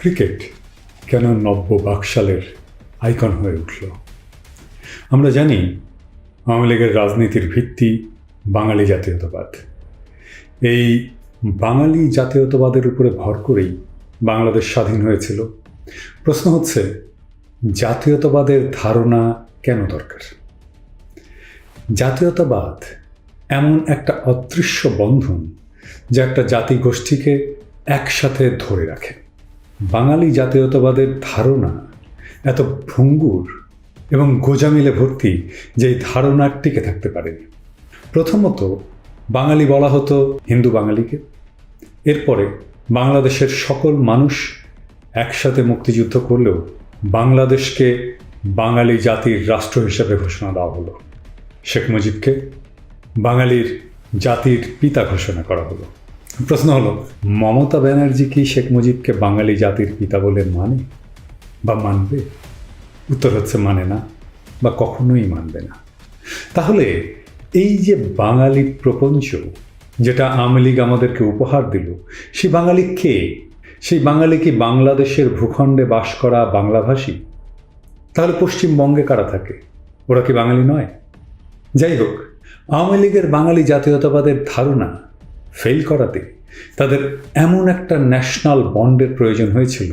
Cricket কেন নব্য বাকশালের icon হয়ে উঠল? আমরা জানি আওয়ামী লীগের রাজনীতির ভিত্তি বাঙালি জাতীয়তাবাদ। এই বাঙালি জাতীয়তাবাদের উপরে ভর করেই বাংলাদেশ স্বাধীন হয়েছিল। প্রশ্ন হচ্ছে, জাতীয়তাবাদের ধারণা কেন দরকার? জাতীয়তাবাদ এমন একটা অদৃশ্য বন্ধন যা একটা জাতিগোষ্ঠীকে একসাথে ধরে রাখে। বাঙালি জাতীয়তাবাদের ধারণা এত ভঙ্গুর এবং গোজামিলে ভর্তি যে এই ধারণা টিকে থাকতে পারেনি। প্রথমত, বাঙালি বলা হতো হিন্দু বাঙালিকে। এরপরে বাংলাদেশের সকল মানুষ একসাথে মুক্তিযুদ্ধ করলেও বাংলাদেশকে বাঙালি জাতির রাষ্ট্র হিসেবে ঘোষণা দেওয়া হলো। শেখ মুজিবকে বাঙালির জাতির পিতা ঘোষণা করা হলো। প্রশ্ন হলো, মমতা ব্যানার্জি কি শেখ মুজিবকে বাঙালি জাতির পিতা বলে মানে বা মানবে? উত্তর হচ্ছে মানে না, বা কখনোই মানবে না। তাহলে এই যে বাঙালি প্রপঞ্চ যেটা আওয়ামী লীগ আমাদেরকে উপহার দিল, সেই বাঙালি কে? সেই বাঙালি কি বাংলাদেশের ভূখণ্ডে বাস করা বাংলাভাষী? তাহলে পশ্চিমবঙ্গে কারা থাকে? ওরা কি বাঙালি নয়? যাই হোক, আওয়ামী লীগের বাঙালি জাতীয়তাবাদের ধারণা ফেল করাতে তাদের এমন একটা ন্যাশনাল বন্ডের প্রয়োজন হয়েছিল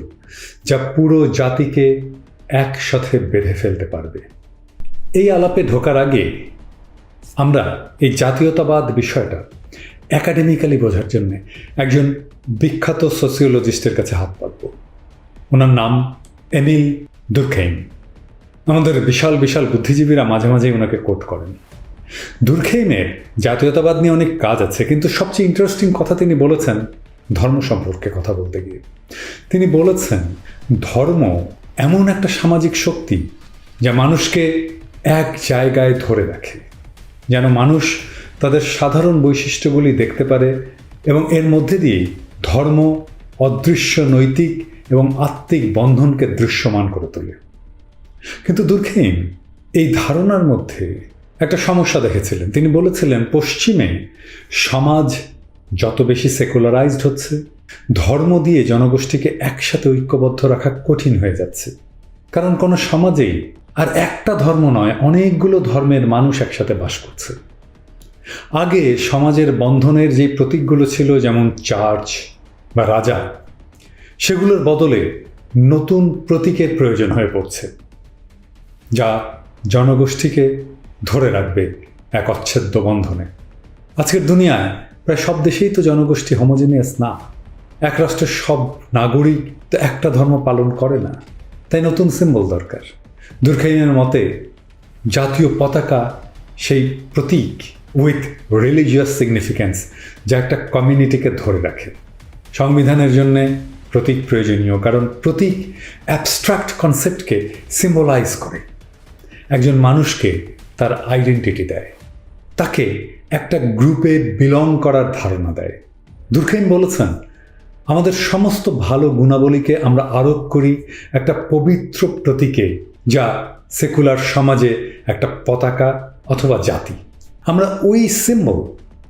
যা পুরো জাতিকে একসাথে বেঁধে ফেলতে পারবে। এই আলাপে ঢোকার আগে আমরা এই জাতীয়তাবাদ বিষয়টা একাডেমিক্যালি বোঝার জন্য একজন বিখ্যাত সোসিওলজিস্টের কাছে হাত পাতব। ওনার নাম এমিল দুরখেইম। আমাদের বিশাল বিশাল বুদ্ধিজীবীরা মাঝে মাঝেই ওনাকে কোট করেন। দুরখেইমের জাতীয়তাবাদ নিয়ে অনেক কাজ আছে, কিন্তু সবচেয়ে ইন্টারেস্টিং কথা তিনি বলেছেন ধর্ম সম্পর্কে কথা বলতে গিয়ে। তিনি বলেছেন, ধর্ম এমন একটা সামাজিক শক্তি যা মানুষকে এক জায়গায় ধরে রাখে, যেন মানুষ তাদের সাধারণ বৈশিষ্ট্যগুলি দেখতে পারে এবং এর মধ্যে দিয়েই ধর্ম অদৃশ্য নৈতিক এবং আত্মিক বন্ধনকে দৃশ্যমান করে তোলে। কিন্তু দুরখেইম এই ধারণার মধ্যে একটা সমস্যা দেখেছিলেন। তিনি বলেছিলেন, পশ্চিমে সমাজ যত বেশি সেকুলারাইজড হচ্ছে, ধর্ম দিয়ে জনগোষ্ঠীকে একসাথে ঐক্যবদ্ধ রাখা কঠিন হয়ে যাচ্ছে। কারণ কোনো সমাজেই আর একটা ধর্ম নয়, অনেকগুলো ধর্মের মানুষ একসাথে বাস করছে। আগে সমাজের বন্ধনের যে প্রতীকগুলো ছিল, যেমন চার্চ বা রাজা, সেগুলোর বদলে নতুন প্রতীকের প্রয়োজন হয়ে পড়ছে যা জনগোষ্ঠীকে ধরে রাখবে এক অচ্ছেদ্য বন্ধনে। আজকের দুনিয়ায় প্রায় সব দেশেই তো জনগোষ্ঠী হোমোজেনিয়াস না। এক রাষ্ট্রের সব নাগরিক তো একটা ধর্ম পালন করে না, তাই নতুন সিম্বল দরকার। দুরখেইমের মতে জাতীয় পতাকা সেই প্রতীক উইথ রিলিজিয়াস সিগনিফিক্যান্স যা একটা কমিউনিটিকে ধরে রাখে। সংবিধানের জন্যে প্রতীক প্রয়োজনীয়, কারণ প্রতীক অ্যাবস্ট্রাক্ট কনসেপ্টকে সিম্বলাইজ করে, একজন মানুষকে তার আইডেন্টিটি দেয়, তাকে একটা গ্রুপে বিলং করার ধারণা দেয়। দুরখেইম বলেছেন, আমাদের সমস্ত ভালো গুণাবলীকে আমরা আরোপ করি একটা পবিত্র প্রতীকে, যা সেকুলার সমাজে একটা পতাকা অথবা জাতি। আমরা ওই সিম্বল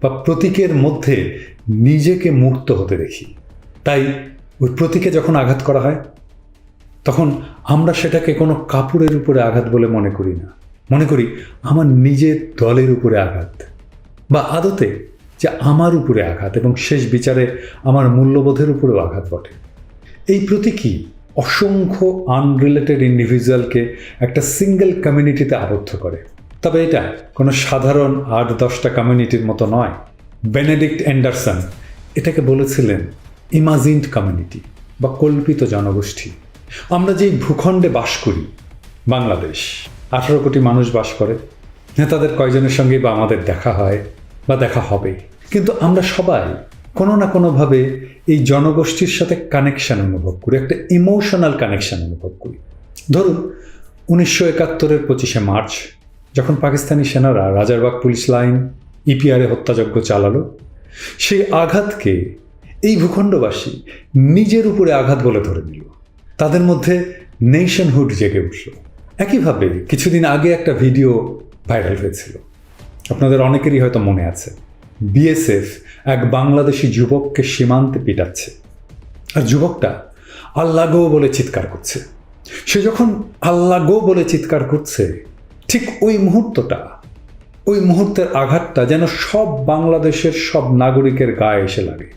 বা প্রতীকের মধ্যে নিজেকে মূর্ত হতে দেখি। তাই ওই প্রতীকে যখন আঘাত করা হয়, তখন আমরা সেটাকে কোনো কাপড়ের উপরে আঘাত বলে মনে করি না, মনে করি আমার নিজের দলের উপরে আঘাত, বা আদতে যে আমার উপরে আঘাত, এবং শেষ বিচারে আমার মূল্যবোধের উপরেও আঘাত বটে। এই প্রতীকই অসংখ্য আনরিলেটেড ইন্ডিভিজুয়ালকে একটা সিঙ্গেল কমিউনিটিতে আবদ্ধ করে। তবে এটা কোনো সাধারণ 8-10টা কমিউনিটির মতো নয়। বেনেডিক্ট অ্যান্ডারসন এটাকে বলেছিলেন ইমাজিনড কমিউনিটি বা কল্পিত জনগোষ্ঠী। আমরা যেই ভূখণ্ডে বাস করি, বাংলাদেশ, 18 কোটি মানুষ বাস করে। নেতাদের কয়জনের সঙ্গে বা আমাদের দেখা হয় বা দেখা হবে, কিন্তু আমরা সবাই কোনো না কোনোভাবে এই জনগোষ্ঠীর সাথে কানেকশন অনুভব করি, একটা ইমোশনাল কানেকশন অনুভব করি। ধরুন 1971-এর 25শে মার্চ যখন পাকিস্তানি সেনারা রাজারবাগ পুলিশ লাইন ইপিআরে হত্যাযজ্ঞ চালালো, সেই আঘাতকে এই ভূখণ্ডবাসী নিজের উপরে আঘাত বলে ধরে নিল। তাদের মধ্যে নেশনহুড জেগে উঠল। একইভাবে কিছুদিন আগে একটা ভিডিও ভাইরাল হয়েছিল, আপনাদের অনেকেরই হয়তো মনে আছে। বিএসএফ এক বাংলাদেশি যুবককে সীমান্তে পিটাচ্ছে, আর যুবকটা আল্লাহ গো বলে চিৎকার করছে। সে যখন আল্লাহ গো বলে চিৎকার করছে, ঠিক ওই মুহূর্তের আঘাতটা যেন সব বাংলাদেশের সব নাগরিকের গায়ে এসে লাগে।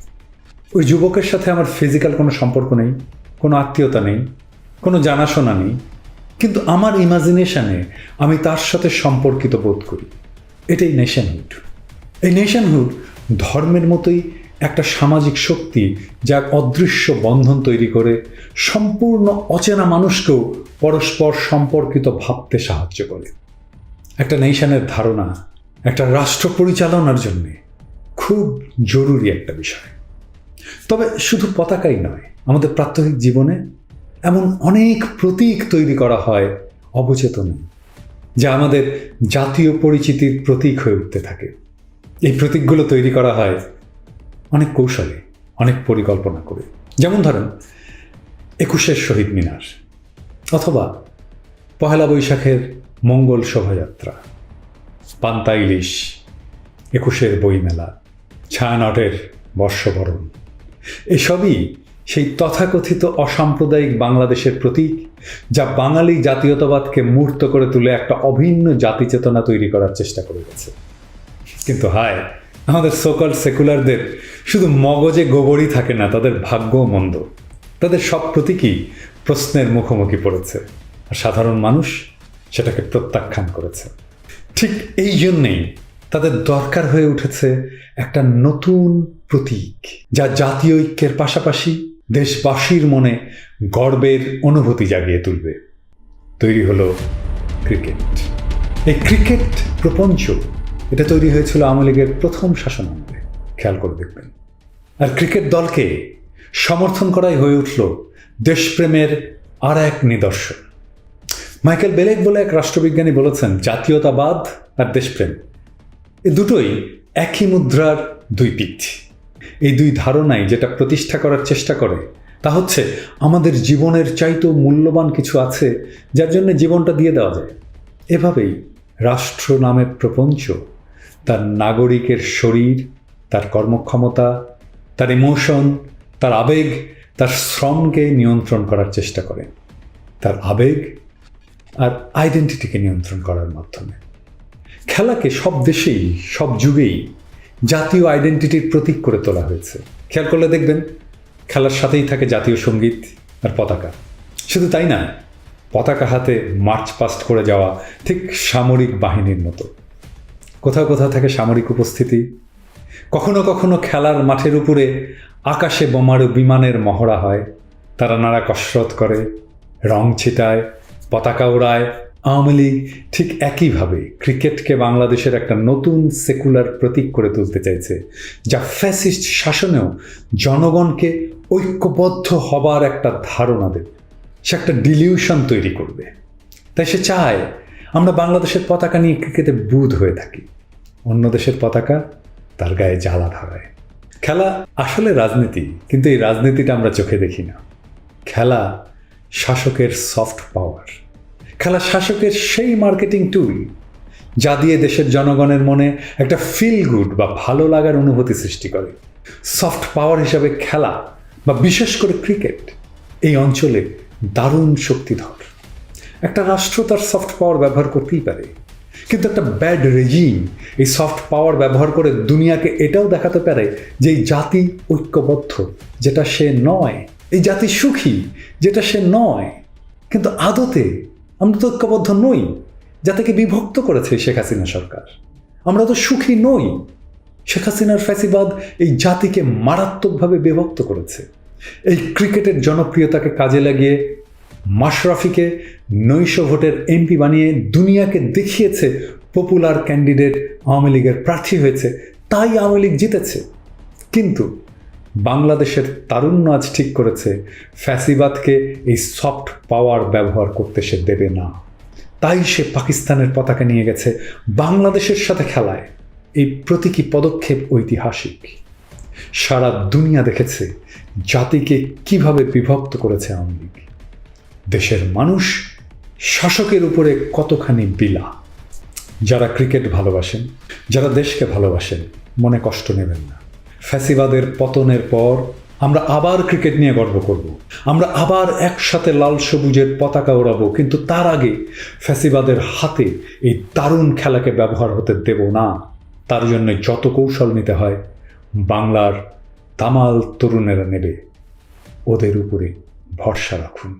ওই যুবকের সাথে আমার ফিজিক্যাল কোনো সম্পর্ক নেই, কোনো আত্মীয়তা নেই, কোনো জানাশোনা নেই, কিন্তু আমার ইমাজিনেশনে আমি তার সাথে সম্পর্কিত বোধ করি। এটাই নেশনহুড। এই নেশনহুড ধর্মের মতোই একটা সামাজিক শক্তি, যা অদৃশ্য বন্ধন তৈরি করে সম্পূর্ণ অচেনা মানুষকেও পরস্পর সম্পর্কিত ভাবতে সাহায্য করে। একটা নেশনের ধারণা একটা রাষ্ট্র পরিচালনার জন্য খুব জরুরি একটা বিষয়। তবে শুধু পতাকাই নয়, আমাদের প্রাত্যহিক জীবনে এমন অনেক প্রতীক তৈরি করা হয় অবচেতনে, যা আমাদের জাতীয় পরিচিতির প্রতীক হয়ে উঠতে থাকে। এই প্রতীকগুলো তৈরি করা হয় অনেক কৌশলে, অনেক পরিকল্পনা করে। যেমন ধরেন 21-এর শহীদ মিনার, অথবা পহেলা বৈশাখের মঙ্গল শোভাযাত্রা, পান্তা ইলিশ, 21-এর বইমেলা, ছায়ানটের বর্ষবরণ। এসবই সেই তথাকথিত অসাম্প্রদায়িক বাংলাদেশের প্রতীক, যা বাঙালি জাতীয়তাবাদকে মূর্ত করে তুলে একটা অভিন্ন জাতি চেতনা তৈরি করার চেষ্টা করে গেছে। কিন্তু হায়, আমাদের সোকল সেকুলারদের শুধু মগজে গোবরই থাকে না, তাদের ভাগ্যও মন্দ। তাদের সব প্রতীকই প্রশ্নের মুখোমুখি পড়েছে, আর সাধারণ মানুষ সেটাকে প্রত্যাখ্যান করেছে। ঠিক এই জন্যেই তাদের দরকার হয়ে উঠেছে একটা নতুন প্রতীক, যা জাতীয় ঐক্যের পাশাপাশি দেশবাসীর মনে গর্বের অনুভূতি জাগিয়ে তুলবে। তৈরি হলো ক্রিকেট। এই ক্রিকেট প্রপঞ্চ, এটা তৈরি হয়েছিল আওয়ামী লীগের প্রথম শাসনামলে, খেয়াল করে দেখবেন। আর ক্রিকেট দলকে সমর্থন করাই হয়ে উঠল দেশপ্রেমের আর এক নিদর্শন। মাইকেল বেলেক বলে এক রাষ্ট্রবিজ্ঞানী বলেছেন, জাতীয়তাবাদ আর দেশপ্রেম এ দুটোই একই মুদ্রার দুই পিঠ। এই দুই ধারণাই যেটা প্রতিষ্ঠা করার চেষ্টা করে তা হচ্ছে আমাদের জীবনের চাইতেও মূল্যবান কিছু আছে, যার জন্য জীবনটা দিয়ে দেওয়া যায়। এভাবেই রাষ্ট্র নামের প্রপঞ্চ তার নাগরিকের শরীর, তার কর্মক্ষমতা, তার ইমোশন, তার আবেগ, তার শ্রমকে নিয়ন্ত্রণ করার চেষ্টা করে, তার আবেগ আর আইডেন্টিটিকে নিয়ন্ত্রণ করার মাধ্যমে। খেলাকে সব দেশেই, সব যুগেই জাতীয় আইডেন্টিটির প্রতীক করে তোলা হয়েছে। খেয়াল করলে দেখবেন খেলার সাথেই থাকে জাতীয় সঙ্গীত আর পতাকা। শুধু তাই না, পতাকা হাতে মার্চ পাস্ট করে যাওয়া ঠিক সামরিক বাহিনীর মতো। কোথাও কোথাও থাকে সামরিক উপস্থিতি। কখনো কখনো খেলার মাঠের উপরে আকাশে বোমার বিমানের মহড়া হয়, তারা নানা কসরত করে, রং ছিটায়, পতাকা ওড়ায়। আওয়ামী লীগ ঠিক একইভাবে ক্রিকেটকে বাংলাদেশের একটা নতুন সেকুলার প্রতীক করে তুলতে চাইছে, যা ফ্যাসিস্ট শাসনেও জনগণকে ঐক্যবদ্ধ হবার একটা ধারণা দেবে। সে একটা ডিলিউশন তৈরি করবে। তাই সে চায় আমরা বাংলাদেশের পতাকা নিয়ে ক্রিকেটে বুঁদ হয়ে থাকি, অন্য দেশের পতাকা তার গায়ে জ্বালা ধরায়। খেলা আসলে রাজনীতি, কিন্তু এই রাজনীতিটা আমরা চোখে দেখি না। খেলা শাসকের সফট পাওয়ার। খেলা শাসকের সেই মার্কেটিং টুল, যা দিয়ে দেশের জনগণের মনে একটা ফিল গুড বা ভালো লাগার অনুভূতি সৃষ্টি করে। সফট পাওয়ার হিসাবে খেলা, বা বিশেষ করে ক্রিকেট, এই অঞ্চলে দারুণ শক্তিধর। একটা রাষ্ট্র তার সফট পাওয়ার ব্যবহার করতেই পারে, কিন্তু একটা ব্যাড রেজিম এই সফট পাওয়ার ব্যবহার করে দুনিয়াকে এটাও দেখাতে পারে যে এই জাতি ঐক্যবদ্ধ, যেটা সে নয়। এই জাতি সুখী, যেটা সে নয়। কিন্তু আদতে আমরা তো ঐক্যবদ্ধ নই। জাতিকে বিভক্ত করেছে শেখ হাসিনা সরকার। আমরা তো সুখী নই। শেখ হাসিনার ফ্যাসিবাদ এই জাতিকে মারাত্মকভাবে বিভক্ত করেছে। এই ক্রিকেটের জনপ্রিয়তাকে কাজে লাগিয়ে মাশরাফিকে নৈশ ভোটের এমপি বানিয়ে দুনিয়াকে দেখিয়েছে পপুলার ক্যান্ডিডেট আওয়ামী লীগের প্রার্থী হয়েছে, তাই আওয়ামী লীগ জিতেছে। কিন্তু বাংলাদেশের তারুণ্য আজ ঠিক করেছে ফ্যাসিবাদকে এই সফট পাওয়ার ব্যবহার করতে সে দেবে না। তাই সে পাকিস্তানের পতাকা নিয়ে গেছে বাংলাদেশের সাথে খেলায়। এই প্রতীকী পদক্ষেপ ঐতিহাসিক। সারা দুনিয়া দেখেছে জাতিকে কিভাবে বিভক্ত করেছে আওয়ামী লীগ। দেশের মানুষ শাসকের উপরে কতখানি বিলা। যারা ক্রিকেট ভালোবাসেন, যারা দেশকে ভালোবাসেন, মনে কষ্ট নেবেন না। ফ্যাসিবাদের পতনের পর আমরা আবার ক্রিকেট নিয়ে গর্ব করব, আমরা আবার একসাথে লাল সবুজের পতাকা ওড়াবো, কিন্তু তার আগে ফ্যাসিবাদের হাতে এই দারুণ খেলাকে ব্যবহার হতে দেব না। তার জন্য যত কৌশল নিতে হয় বাংলার দামাল তরুণেরা নেবে, ওদের উপরে ভরসা রাখুন।